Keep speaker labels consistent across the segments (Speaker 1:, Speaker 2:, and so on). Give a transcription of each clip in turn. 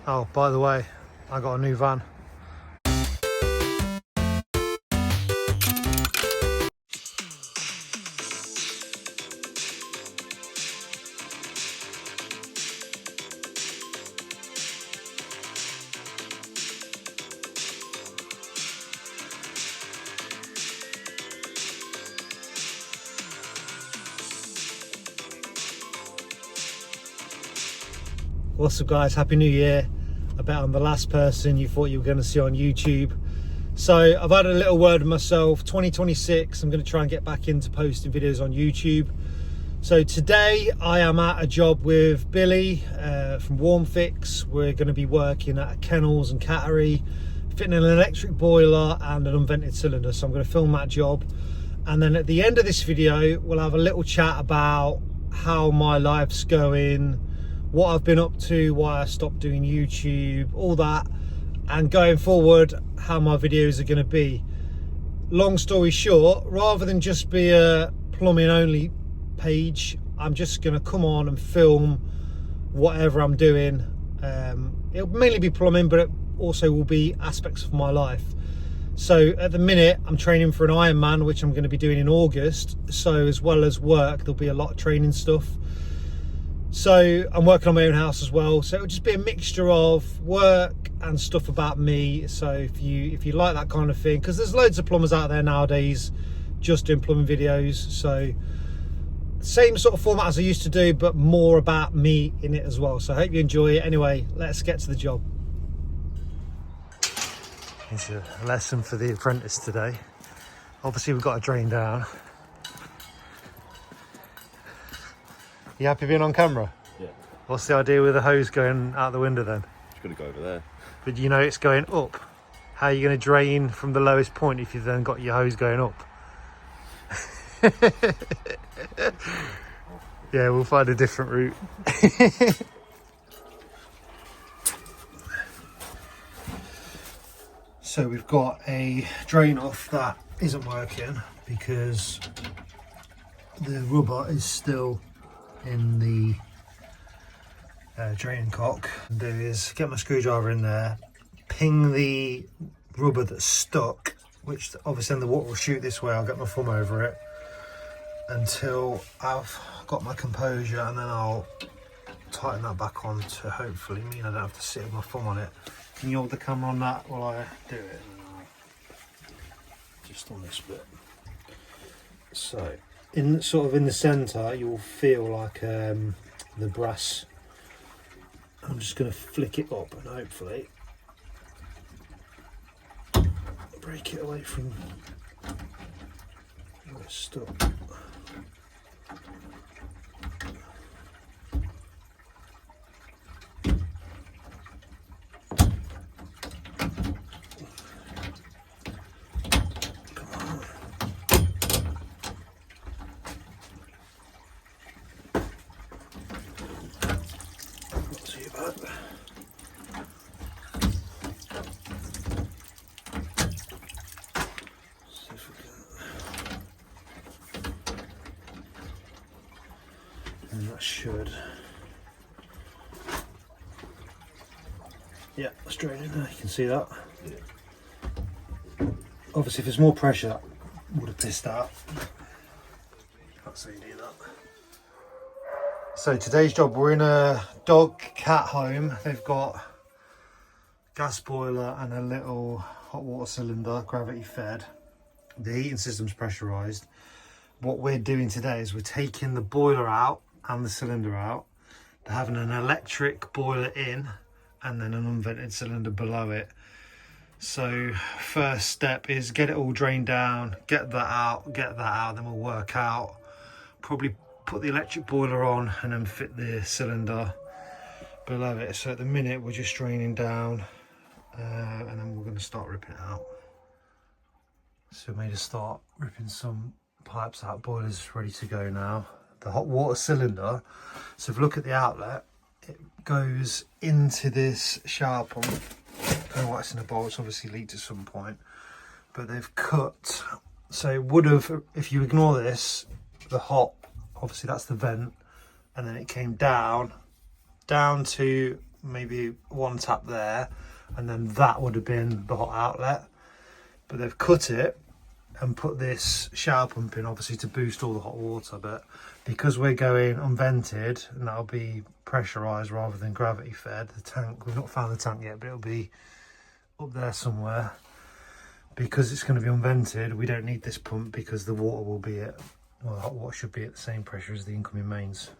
Speaker 1: Oh, by the way, I got a new van. What's up guys, happy new year. I bet I'm the last person you thought you were going to see on YouTube. So I've had a little word with myself. 2026 I'm going to try and get back into posting videos on YouTube. So today I am at a job with Billy from Warm Fix. We're going to be working at a kennels and cattery, fitting an electric boiler and an unvented cylinder. So I'm going to film that job, and then at the end of this video we'll have a little chat about how my life's going, what I've been up to, why I stopped doing YouTube, all that, and going forward how my videos are going to be. Long story short, rather than just be a plumbing only page, I'm just going to come on and film whatever I'm doing. It'll mainly be plumbing, but it also will be aspects of my life. So at the minute I'm training for an Ironman, which I'm going to be doing in August. So as well as work, there'll be a lot of training stuff. So I'm working on my own house as well, so it'll just be a mixture of work and stuff about me. So if you like that kind of thing, because there's loads of plumbers out there nowadays just doing plumbing videos, so same sort of format as I used to do, but more about me in it as well. So I hope you enjoy it. Anyway, let's get to the job. It's a lesson for the apprentice today. Obviously we've got a drain down. You happy being on camera?
Speaker 2: Yeah.
Speaker 1: What's the idea with the hose going out the window then?
Speaker 2: It's going to go over there.
Speaker 1: But you know it's going up. How are you going to drain from the lowest point if you've then got your hose going up? Yeah, we'll find a different route. So we've got a drain off that isn't working because the rubber is still in the draining cock. Do is get my screwdriver in there, ping the rubber that's stuck, which obviously then the water will shoot this way. I'll get my thumb over it until I've got my composure, and then I'll tighten that back on to hopefully mean I don't have to sit with my thumb on it. Can you hold the camera on that while I do it? And I'll just on this bit. So in sort of in the centre you'll feel like the brass. I'm just going to flick it up and hopefully break it away from where it's stuck. And that should, yeah, that's draining there, you can see that. Yeah. Obviously if there's more pressure that would have pissed out. Can't see you do that. So today's job, we're in a dog cat home. They've got gas boiler and a little hot water cylinder, gravity fed. The heating system's pressurised. What we're doing today is we're taking the boiler out and the cylinder out. They're having an electric boiler in and then an unvented cylinder below it. So first step is get it all drained down, get that out, then we'll work out, probably put the electric boiler on and then fit the cylinder below it. So at the minute we're just draining down and then we're going to start ripping it out. So we made a start ripping some pipes out. Boiler's ready to go now. The hot water cylinder, so if you look at the outlet, it goes into this shower pump. I don't know why it's in a bowl, it's obviously leaked at some point, but they've cut, so it would have, if you ignore this, the hot, obviously that's the vent, and then it came down to maybe one tap there, and then that would have been the hot outlet. But they've cut it and put this shower pump in, obviously to boost all the hot water, but because we're going unvented, and that'll be pressurized rather than gravity fed, the tank, we've not found the tank yet, but it'll be up there somewhere. Because it's going to be unvented, we don't need this pump because the water will be at, well, the hot water should be at the same pressure as the incoming mains.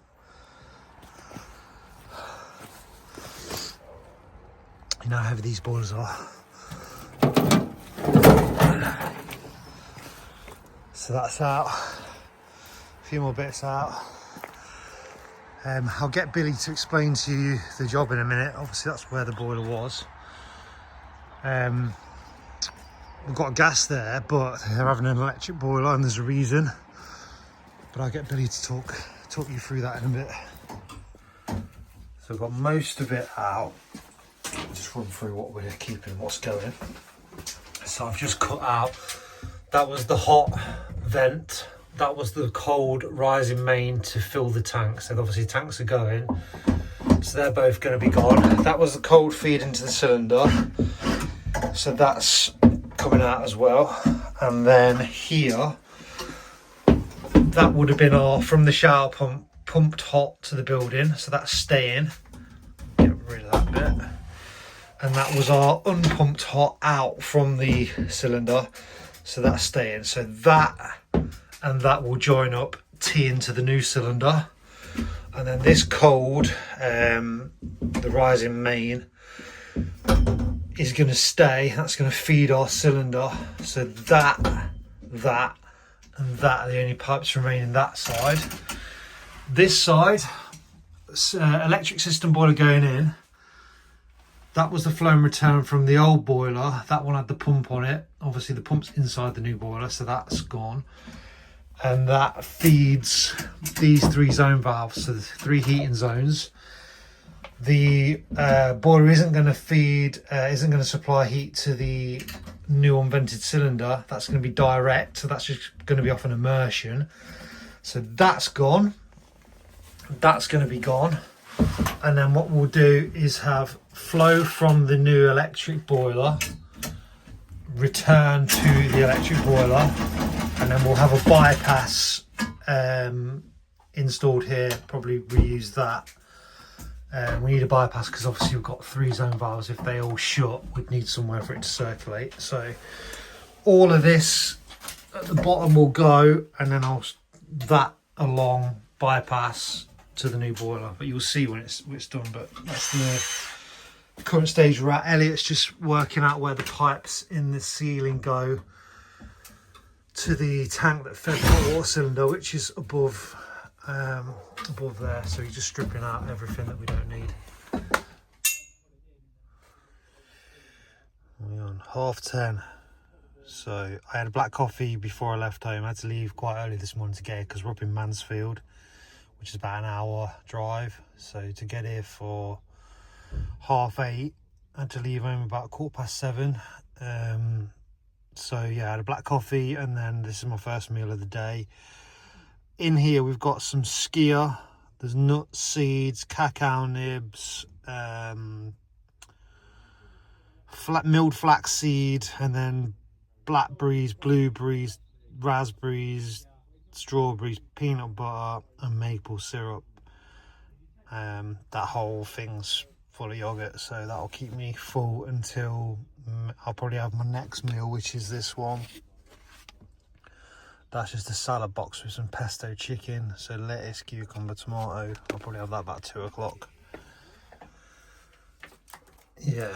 Speaker 1: You know how heavy these boilers are. So that's out. A few more bits out. I'll get Billy to explain to you the job in a minute. Obviously that's where the boiler was. We've got gas there, but they're having an electric boiler and there's a reason. But I'll get Billy to talk you through that in a bit. So we've got most of it out. Just run through what we're keeping, what's going. So I've just cut out, that was the hot vent, that was the cold rising main to fill the tanks. So obviously tanks are going, so they're both going to be gone. That was the cold feed into the cylinder, so that's coming out as well. And then here, that would have been our, from the shower pump, pumped hot to the building, so that's staying. Get rid of that bit. And that was our unpumped hot out from the cylinder, so that's staying. So that and that will join up, tee into the new cylinder. And then this cold, the rising main, is going to stay. That's going to feed our cylinder. So that and that are the only pipes remaining that side. This side, electric system boiler going in. That was the flow and return from the old boiler. That one had the pump on it. Obviously the pump's inside the new boiler, so that's gone. And that feeds these 3 zone valves, so the 3 heating zones. The boiler isn't going to supply heat to the new unvented cylinder. That's going to be direct, so that's just going to be off an immersion. So that's gone. That's going to be gone. And then what we'll do is have flow from the new electric boiler return to the electric boiler, and then we'll have a bypass installed here. Probably reuse that. We need a bypass because obviously we've got 3 zone valves. If they all shut, we'd need somewhere for it to circulate. So all of this at the bottom will go, and then that along bypass to the new boiler. But you'll see when it's done. But that's the current stage we're at. Elliot's just working out where the pipes in the ceiling go to the tank that fed the hot water cylinder, which is above there. So he's just stripping out everything that we don't need. We're on 10:30. So I had a black coffee before I left home. I had to leave quite early this morning to get here because we're up in Mansfield, which is about an hour drive. So to get here for 8:30, I had to leave home about 7:15. So yeah, I had a black coffee, and then this is my first meal of the day. In here we've got some skyr, there's nut seeds, cacao nibs, milled flaxseed, and then blackberries, blueberries, raspberries, strawberries, peanut butter and maple syrup. That whole thing's full of yogurt, so that'll keep me full until I'll probably have my next meal, which is this one. That's just a salad box with some pesto chicken, so lettuce, cucumber, tomato. I'll probably have that about 2 o'clock. Yeah,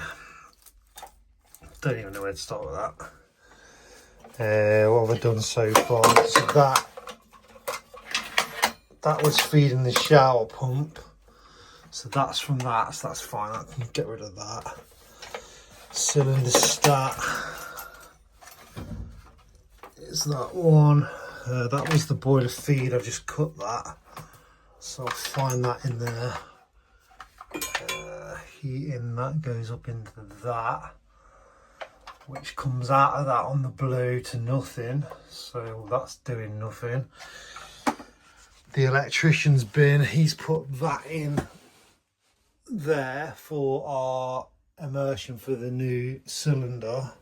Speaker 1: don't even know where to start with that. What have I done so far? So that was feeding the shower pump, so that's from that, so that's fine. I can get rid of that. Cylinder stat is that one. That was the boiler feed. I've just cut that, so I'll find that in there. Heating, that goes up into that, which comes out of that on the blue to nothing, so that's doing nothing. The electrician's bin, he's put that in there for our immersion for the new cylinder.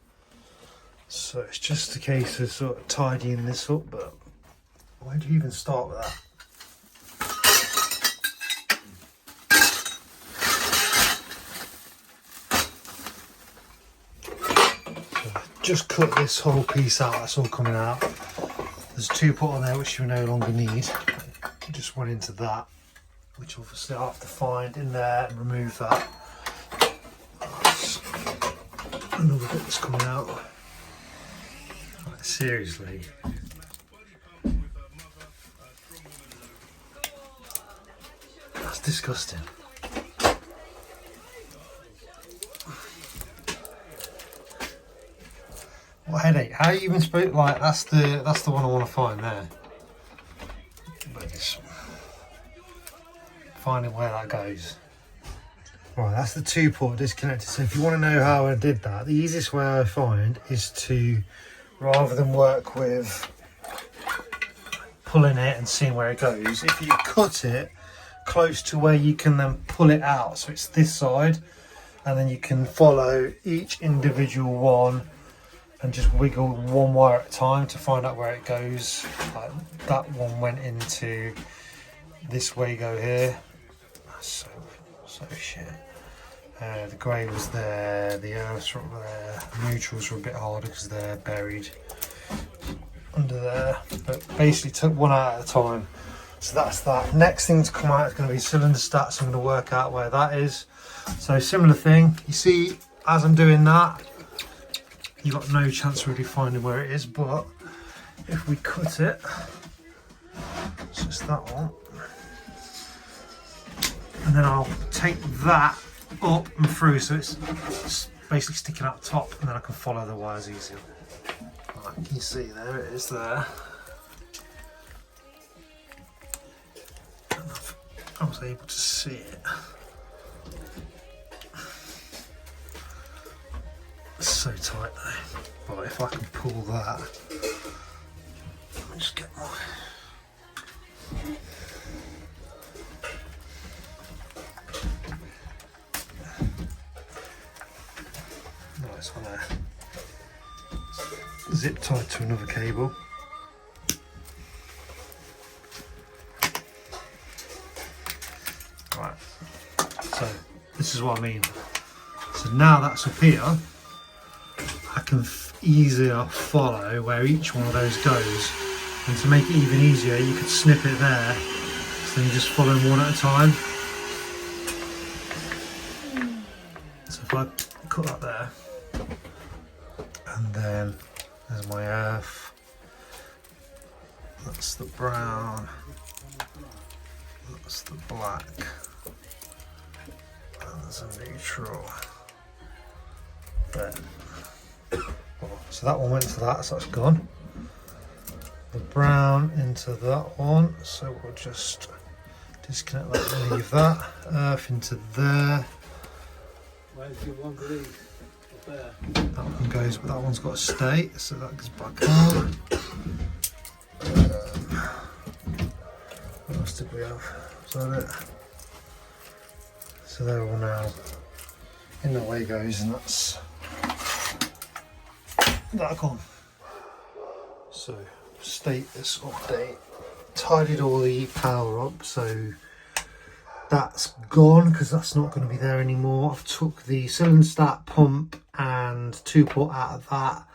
Speaker 1: So it's just a case of sort of tidying this up, but where do you even start with that? Just cut this whole piece out, that's all coming out. There's 2 put on there which you no longer need. Just went into that, which obviously I have to find in there and remove that. That's another bit that's coming out. Like, seriously. That's disgusting. What headache? How are you even supposed, like, that's the one I want to find there. But it's finding where that goes. Right, that's the 2-port disconnected. So if you want to know how I did that, the easiest way I find is to, rather than work with pulling it and seeing where it goes, if you cut it close to where you can then pull it out, so it's this side, and then you can follow each individual one and just wiggle one wire at a time to find out where it goes. Like that one went into this Wago here. That's so shit. The grey was there, the earths were up there, the neutrals were a bit harder because they're buried under there. But basically took one out at a time. So that's that. Next thing to come out is going to be cylinder stats. I'm going to work out where that is. So similar thing. You see, as I'm doing that, you've got no chance of really finding where it is, but if we cut it, it's just that one, and then I'll take that up and through so it's basically sticking out the top, and then I can follow the wires easier. Right, you can see there it is there. And I was able to see it. So tight though. But if I can pull that, let me just get my nice one there. Zip tied to another cable. Right. So this is what I mean. So now that's up here, I can easier follow where each one of those goes, and to make it even easier you could snip it there, so then you just follow them one at a time. So if I cut that there, and then there's my earth, that's the brown, that's the black, and there's a neutral there. So that one went to that, so that's gone. The brown into that one, so we'll just disconnect that and leave that. Earth into there.
Speaker 2: Where's your one leave? Up there.
Speaker 1: That one goes, but that one's got to stay, so that goes back on. What else did we have? Is that it? So they're all now in the Wagos, and that's that gone. So status update, tidied all the power up, so that's gone because that's not going to be there anymore. I've took the cylinder start pump and 2-port out of that.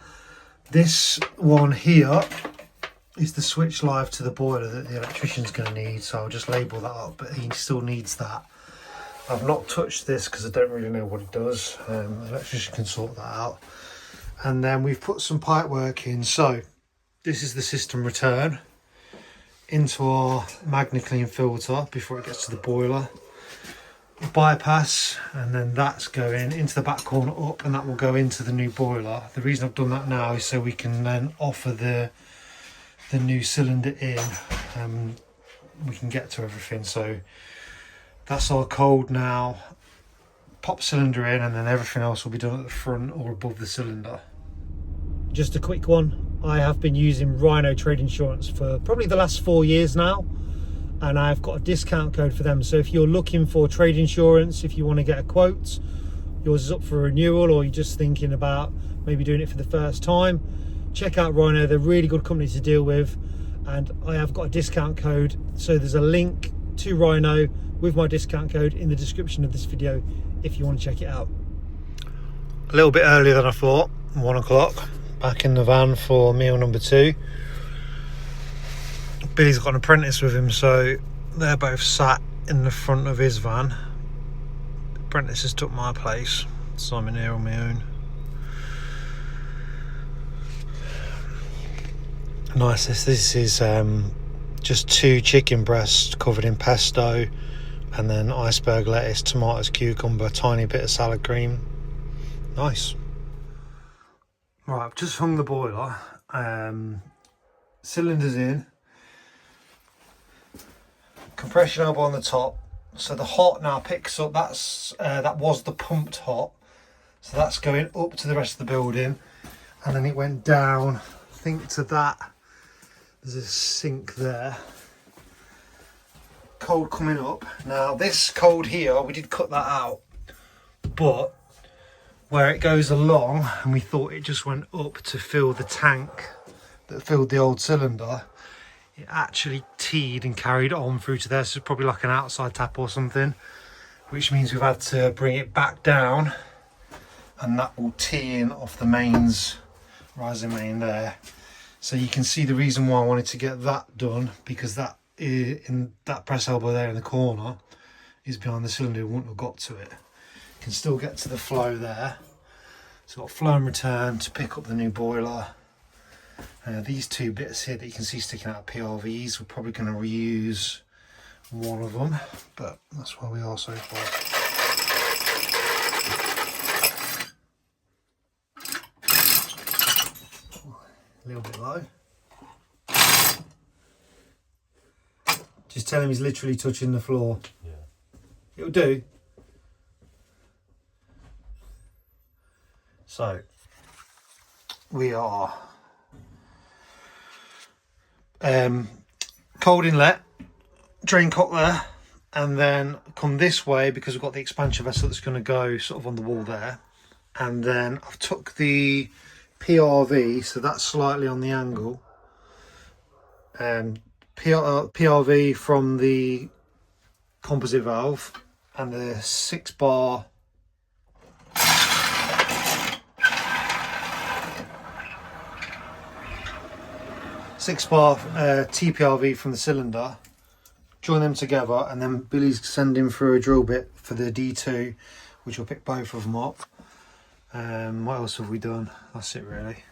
Speaker 1: This one here is the switch live to the boiler that the electrician's going to need, so I'll just label that up, but he still needs that. I've not touched this because I don't really know what it does. The electrician can sort that out. And then we've put some pipe work in. So this is the system return into our MagnaClean filter before it gets to the boiler. Bypass, and then that's going into the back corner up, and that will go into the new boiler. The reason I've done that now is so we can then offer the new cylinder in. We can get to everything. So that's our cold now. Pop cylinder in, and then everything else will be done at the front or above the cylinder. Just a quick one. I have been using Rhino Trade Insurance for probably the last 4 years now. and I've got a discount code for them. So if you're looking for trade insurance, if you want to get a quote, yours is up for renewal, or you're just thinking about maybe doing it for the first time, check out Rhino. They're a really good company to deal with, and I have got a discount code. So there's a link to Rhino with my discount code in the description of this video if you want to check it out. A little bit earlier than I thought, 1 o'clock, back in the van for meal number 2. Billy's got an apprentice with him, so they're both sat in the front of his van. The apprentice has took my place, so I'm in here on my own. Nice. This is just 2 chicken breasts covered in pesto, and then iceberg lettuce, tomatoes, cucumber, tiny bit of salad cream. Nice. Right, I've just hung the boiler. Cylinders in. Compression elbow on the top. So the hot now picks up. That was the pumped hot. So that's going up to the rest of the building, and then it went down. I think to that. There's a sink there. Cold coming up. Now this cold here, we did cut that out, but where it goes along, and we thought it just went up to fill the tank that filled the old cylinder, it actually teed and carried on through to there. So it's probably like an outside tap or something, which means we've had to bring it back down, and that will tee in off the mains, rising main there. So you can see the reason why I wanted to get that done, because that in that press elbow there in the corner is behind the cylinder. It wouldn't have got to it. You can still get to the flow there. So got flow and return to pick up the new boiler. These 2 bits here that you can see sticking out of PRVs, we're probably going to reuse one of them, but that's where we are so far. A little bit low. Just tell him he's literally touching the floor. Yeah. It'll do. So we are cold inlet, drain cock there, and then come this way because we've got the expansion vessel that's going to go sort of on the wall there. And then I've took the PRV, so that's slightly on the angle. PRV from the composite valve, and the 6 bar TPRV from the cylinder. Join them together, and then Billy's sending through a drill bit for the D2, which will pick both of them up. What else have we done? That's it really.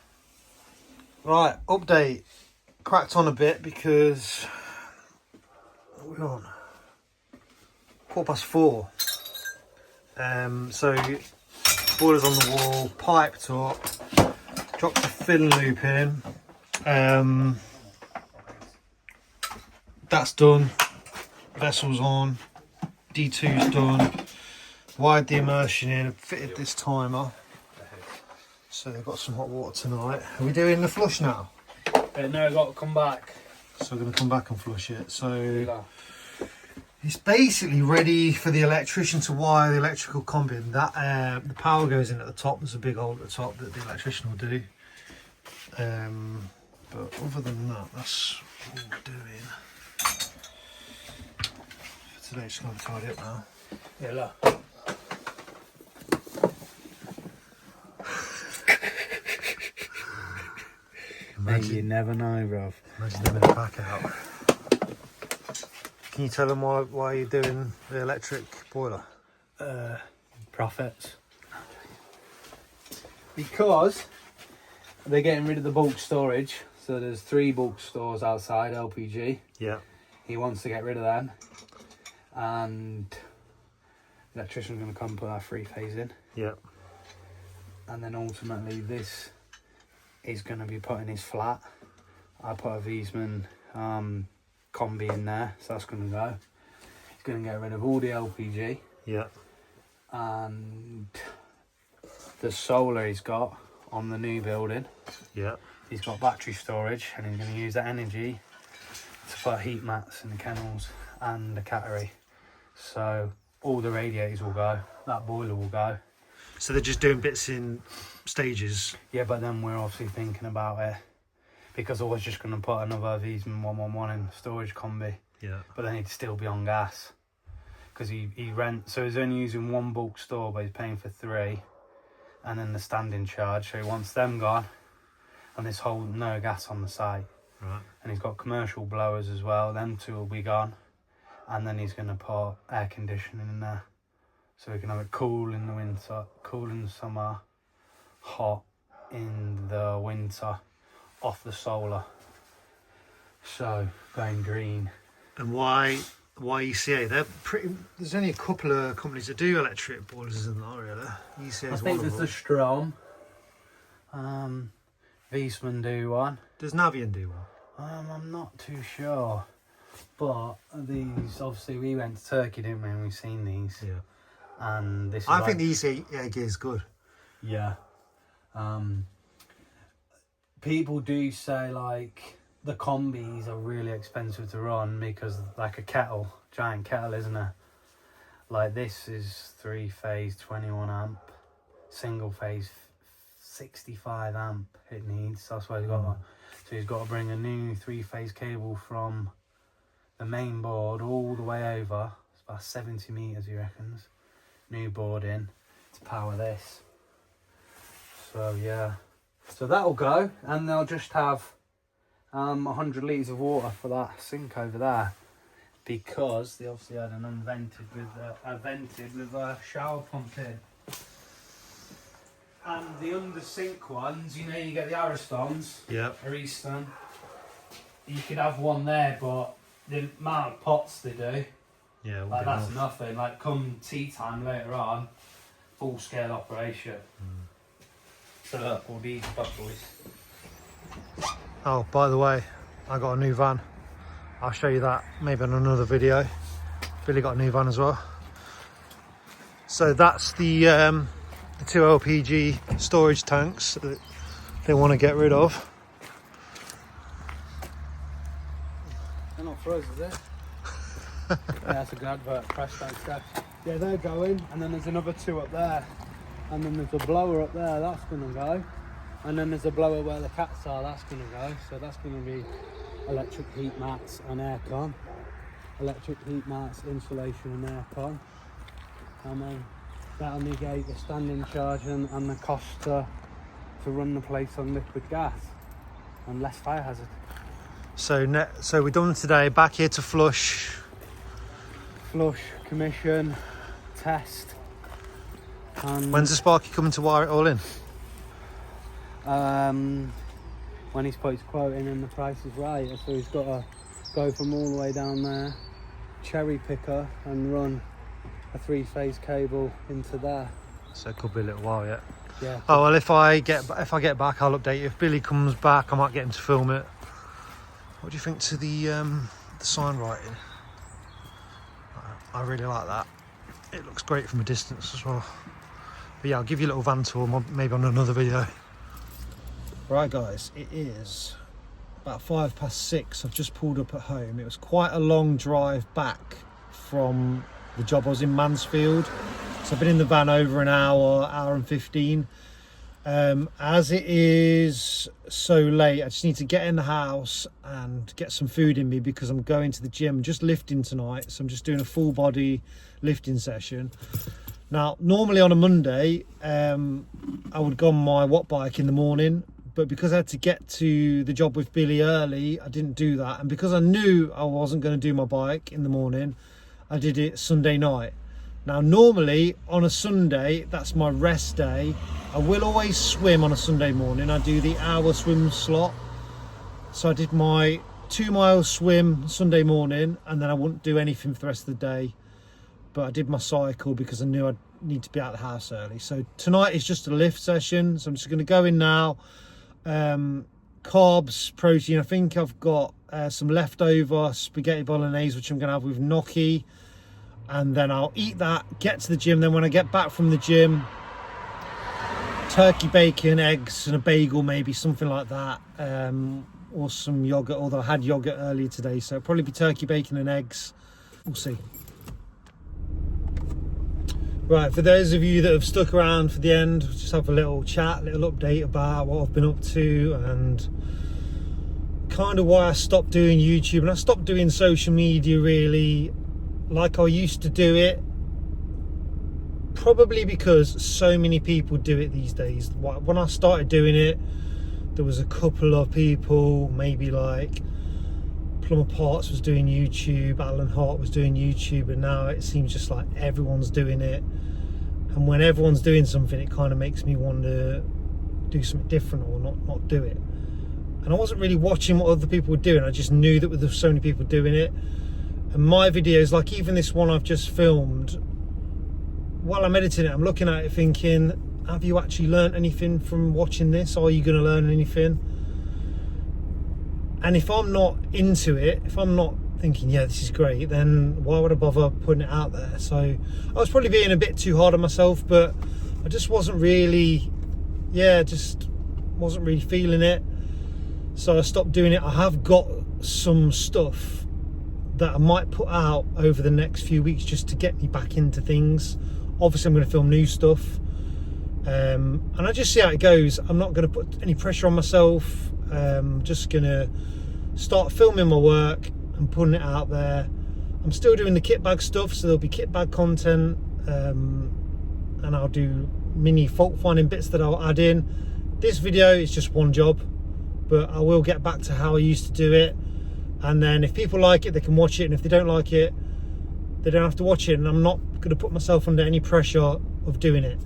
Speaker 1: Right, update. Cracked on a bit because we're on 4:15. So boiler's on the wall, piped up, dropped the fin loop in. That's done. Vessel's on. D2's done. Wired the immersion in, fitted this timer. So they've got some hot water tonight. Are we doing the flush now?
Speaker 2: No, I've got to come back.
Speaker 1: So we're going to come back and flush it. So it's basically ready for the electrician to wire the electrical combi in. That the power goes in at the top. There's a big hole at the top that the electrician will do. But other than that, that's all we're doing. For today, just going to tidy up now.
Speaker 2: Yeah, look.
Speaker 1: Imagine,
Speaker 2: you never know, bruv.
Speaker 1: Imagine them in a pack out. Can you tell them why you're doing the electric boiler?
Speaker 2: Profits. Because they're getting rid of the bulk storage. So there's 3 bulk stores outside LPG.
Speaker 1: Yeah.
Speaker 2: He wants to get rid of them. And the electrician's going to come put our 3-phase in.
Speaker 1: Yeah.
Speaker 2: And then ultimately this is going to be put in his flat. I put a Wiesmann combi in there, so that's going to go. He's going to get rid of all the LPG.
Speaker 1: Yeah.
Speaker 2: And the solar he's got on the new building.
Speaker 1: Yeah.
Speaker 2: He's got battery storage, and he's going to use that energy to put heat mats in the kennels and the cattery. So all the radiators will go, that boiler will go.
Speaker 1: So they're just doing bits in stages.
Speaker 2: Yeah, but then we're obviously thinking about it, because I was just going to put another Wiesmann 111 in storage combi.
Speaker 1: Yeah.
Speaker 2: But then he'd still be on gas. Because he rents, so he's only using one bulk store, but he's paying for 3. And then the standing charge, so he wants them gone. And this whole no gas on the site.
Speaker 1: Right.
Speaker 2: And he's got commercial blowers as well, them 2 will be gone. And then he's going to put air conditioning in there. So we can have it cool in the winter, cool in the summer, hot in the winter, off the solar. So going green.
Speaker 1: And why ECA? They're pretty. There's only a couple of companies that do electric boilers in that really. ECA
Speaker 2: I
Speaker 1: is
Speaker 2: think
Speaker 1: one of
Speaker 2: there's
Speaker 1: them.
Speaker 2: the Strom. Wiesmann do one.
Speaker 1: Does Navian do one?
Speaker 2: I'm not too sure. But these, obviously we went to Turkey, didn't we, and we've seen these.
Speaker 1: Yeah.
Speaker 2: And this is
Speaker 1: I think the ECA gear is good.
Speaker 2: Yeah. People do say like the combis are really expensive to run because like a kettle, giant kettle, isn't it? Like this is 3-phase 21 amp, single phase 65 amp it needs. That's why he's got one. So he's got to bring a new 3-phase cable from the main board all the way over. It's about 70 meters, he reckons. New board in to power this. So yeah, so that'll go, and they'll just have 100 litres of water for that sink over there, because they obviously had an unvented with a shower pump in. And the under sink ones, you know, you get the Aristons,
Speaker 1: Yeah.
Speaker 2: or Easton. You could have one there, but the amount of pots they do,
Speaker 1: Yeah.
Speaker 2: like that's nothing. Like come tea time later on, full scale operation. So look, all these bad boys.
Speaker 1: Oh, by the way, I got a new van. I'll show you that maybe in another video. Billy got a new van as well. So that's the 2 LPG storage tanks that they want to get rid of.
Speaker 2: They're not for us, is it? Yeah, that's a good advert. Press that stuff. Yeah, they're going, and then there's another 2 up there, and then there's a blower up there. That's gonna go, and then there's a blower where the cats are. That's gonna go. So that's gonna be electric heat mats and aircon. Electric heat mats, insulation, and aircon, and then that'll negate the standing charge and the cost to run the place on liquid gas and less fire hazard.
Speaker 1: So we're done today. Back here to flush.
Speaker 2: Flush, commission, test. And
Speaker 1: When's the Sparky coming to wire it all in?
Speaker 2: when he's put his quote in and the price is right, so he's got to go from all the way down there, cherry picker, and run a 3-phase cable into there.
Speaker 1: So it could be a little while yet.
Speaker 2: Yeah.
Speaker 1: Oh well, if I get back, I'll update you. If Billy comes back, I might get him to film it. What do you think to the sign writing? I really like that. It looks great from a distance as well. But yeah, I'll give you a little van tour maybe on another video. Right guys, it is about 6:05. I've just pulled up at home. It was quite a long drive back from the job. I was in Mansfield, so I've been in the van over an hour and 15. As it is so late, I just need to get in the house and get some food in me because I'm going to the gym, just lifting tonight. So I'm just doing a full body lifting session. Now, normally on a Monday, I would go on my watt bike in the morning, but because I had to get to the job with Billy early, I didn't do that. And because I knew I wasn't going to do my bike in the morning, I did it Sunday night. Now, normally on a Sunday, that's my rest day. I will always swim on a Sunday morning. I do the hour swim slot. So I did my 2-mile swim Sunday morning, and then I wouldn't do anything for the rest of the day. But I did my cycle because I knew I'd need to be out of the house early. So tonight is just a lift session. So I'm just going to go in now. Carbs, protein. I think I've got some leftover spaghetti bolognese, which I'm going to have with gnocchi. And then I'll eat that, get to the gym. Then when I get back from the gym, turkey, bacon, eggs and a bagel, maybe something like that. or some yogurt, although I had yogurt earlier today, so it'll probably be turkey, bacon and eggs. We'll see. Right, for those of you that have stuck around for the end, just have a little chat, little update about what I've been up to and kind of why I stopped doing YouTube. And I stopped doing social media really like I used to do it, probably because so many people do it these days. When I started doing it, there was a couple of people, maybe like Plumber Parts was doing YouTube, Alan Hart was doing YouTube, and now it seems just like everyone's doing it. And when everyone's doing something, it kind of makes me want to do something different or not do it. And I wasn't really watching what other people were doing, I just knew that there were so many people doing it. And my videos, like even this one I've just filmed, while I'm editing it, I'm looking at it thinking, have you actually learned anything from watching this? Are you going to learn anything? And if I'm not into it, if I'm not thinking, yeah, this is great, then why would I bother putting it out there? So I was probably being a bit too hard on myself, but I just wasn't really, just wasn't really feeling it. So I stopped doing it. I have got some stuff that I might put out over the next few weeks just to get me back into things. Obviously I'm going to film new stuff, and I just see how it goes. I'm not going to put any pressure on myself. Just going to start filming my work and putting it out there. I'm still doing the kit bag stuff, so there'll be kit bag content, and I'll do mini fault finding bits that I'll add in. This video is just one job, but I will get back to how I used to do it. And then if people like it, they can watch it, and if they don't like it, they don't have to watch it. And I'm not going to put myself under any pressure of doing it.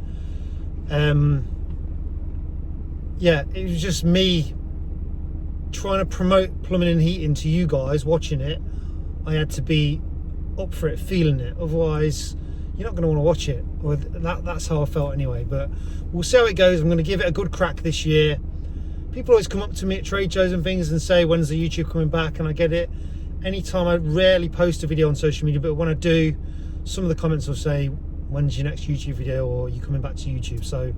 Speaker 1: It was just me trying to promote plumbing and heating to you guys watching it. I had to be up for it, feeling it, otherwise you're not going to want to watch it. Or that's how I felt anyway. But we'll see how it goes. I'm going to give it a good crack this year. People always come up to me at trade shows and things and say, when's the YouTube coming back? And I get it anytime. I rarely post a video on social media, but when I do, some of the comments will say, when's your next YouTube video, or are you coming back to YouTube? So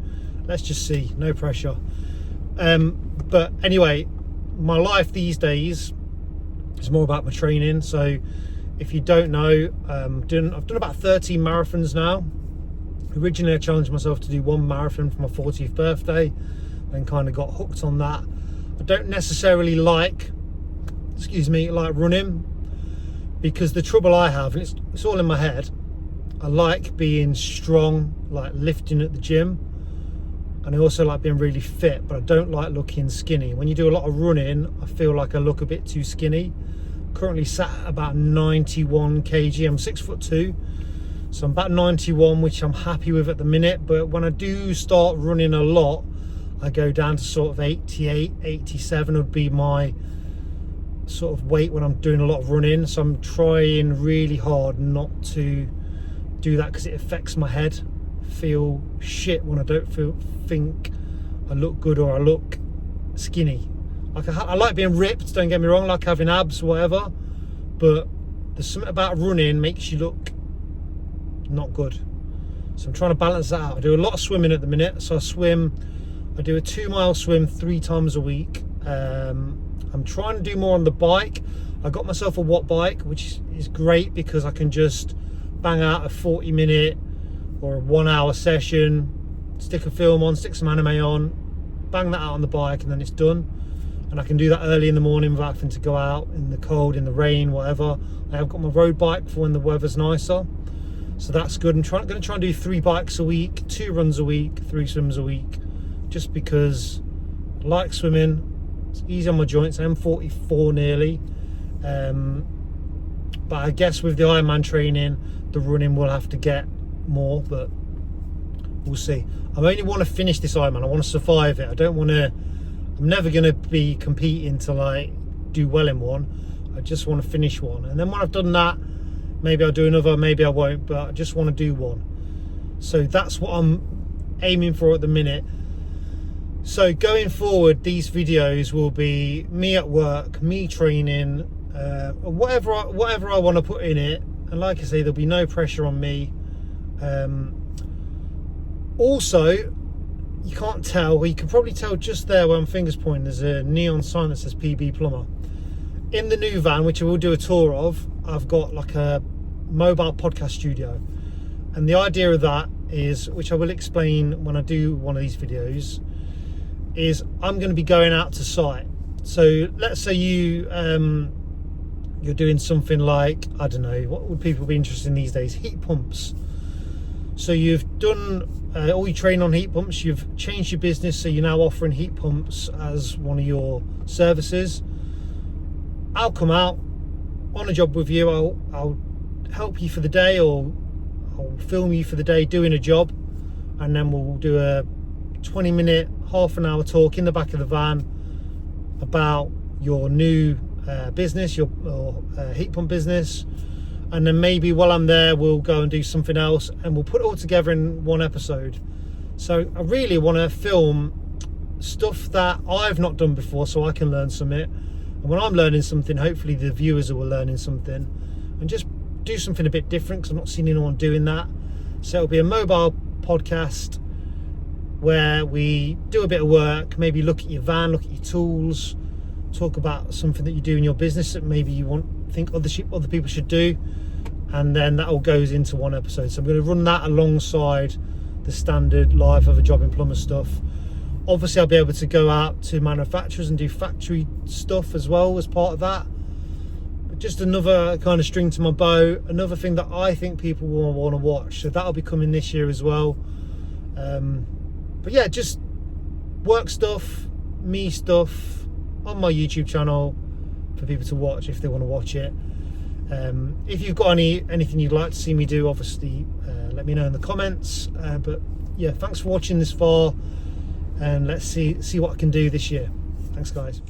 Speaker 1: let's just see, no pressure. But anyway, my life these days is more about my training. So if you don't know, I've done about 13 marathons now. Originally I challenged myself to do one marathon for my 40th birthday, then kind of got hooked on that. I don't necessarily like running, because the trouble I have, and it's all in my head, I like being strong, like lifting at the gym, and I also like being really fit, but I don't like looking skinny. When you do a lot of running, I feel like I look a bit too skinny. Currently sat at about 91 kg. I'm 6'2", so I'm about 91, which I'm happy with at the minute. But when I do start running a lot, I go down to sort of 88, 87 would be my sort of weight when I'm doing a lot of running. So I'm trying really hard not to do that, because it affects my head. Feel shit when I don't think I look good or I look skinny. Like I like being ripped, don't get me wrong, like having abs or whatever, but there's something about running makes you look not good. So I'm trying to balance that out. I do a lot of swimming at the minute, so I do a 2-mile swim 3 times a week. I'm trying to do more on the bike. I got myself a watt bike, which is great because I can just bang out a 40-minute or a 1-hour session, stick a film on, stick some anime on, bang that out on the bike, and then it's done. And I can do that early in the morning without having to go out in the cold, in the rain, whatever. I have got my road bike for when the weather's nicer, so that's good. I'm going to try and do 3 bikes a week, 2 runs a week, 3 swims a week, just because I like swimming. It's easy on my joints. I'm 44 nearly, but I guess with the Ironman training, the running will have to get more, but we'll see. I only want to finish this Ironman. I want to survive it. I'm never going to be competing to like do well in one. I just want to finish one, and then when I've done that, maybe I'll do another, maybe I won't, but I just want to do one. So that's what I'm aiming for at the minute. So going forward, these videos will be me at work, me training, whatever I want to put in it. And like I say, there'll be no pressure on me. Also, you can't tell, well, you can probably tell just there where I'm fingers pointing, there's a neon sign that says Pbplumber. In the new van, which I will do a tour of, I've got like a mobile podcast studio. And the idea of that is, which I will explain when I do one of these videos, is I'm going to be going out to site. So let's say you're doing something like, I don't know, what would people be interested in these days? Heat pumps. So you've done all your training on heat pumps, you've changed your business, so you're now offering heat pumps as one of your services. I'll come out on a job with you, I'll help you for the day, or I'll film you for the day doing a job, and then we'll do a 20-minute, half an hour talk in the back of the van about your new business, your heat pump business. And then maybe while I'm there, we'll go and do something else, and we'll put it all together in one episode. So I really want to film stuff that I've not done before, so I can learn from it. And when I'm learning something, hopefully the viewers are learning something, and just do something a bit different, because I've not seen anyone doing that. So it'll be a mobile podcast where we do a bit of work, maybe look at your van, look at your tools, talk about something that you do in your business that maybe you think other people should do, and then that all goes into one episode. So I'm going to run that alongside the standard life of a job in plumber stuff. Obviously I'll be able to go out to manufacturers and do factory stuff as well as part of that. But just another kind of string to my bow, another thing that I think people will want to watch. So that'll be coming this year as well. But yeah, just work stuff, me stuff on my YouTube channel for people to watch if they want to watch it. If you've got anything you'd like to see me do, obviously let me know in the comments. But yeah, thanks for watching this far, and let's see what I can do this year. Thanks guys.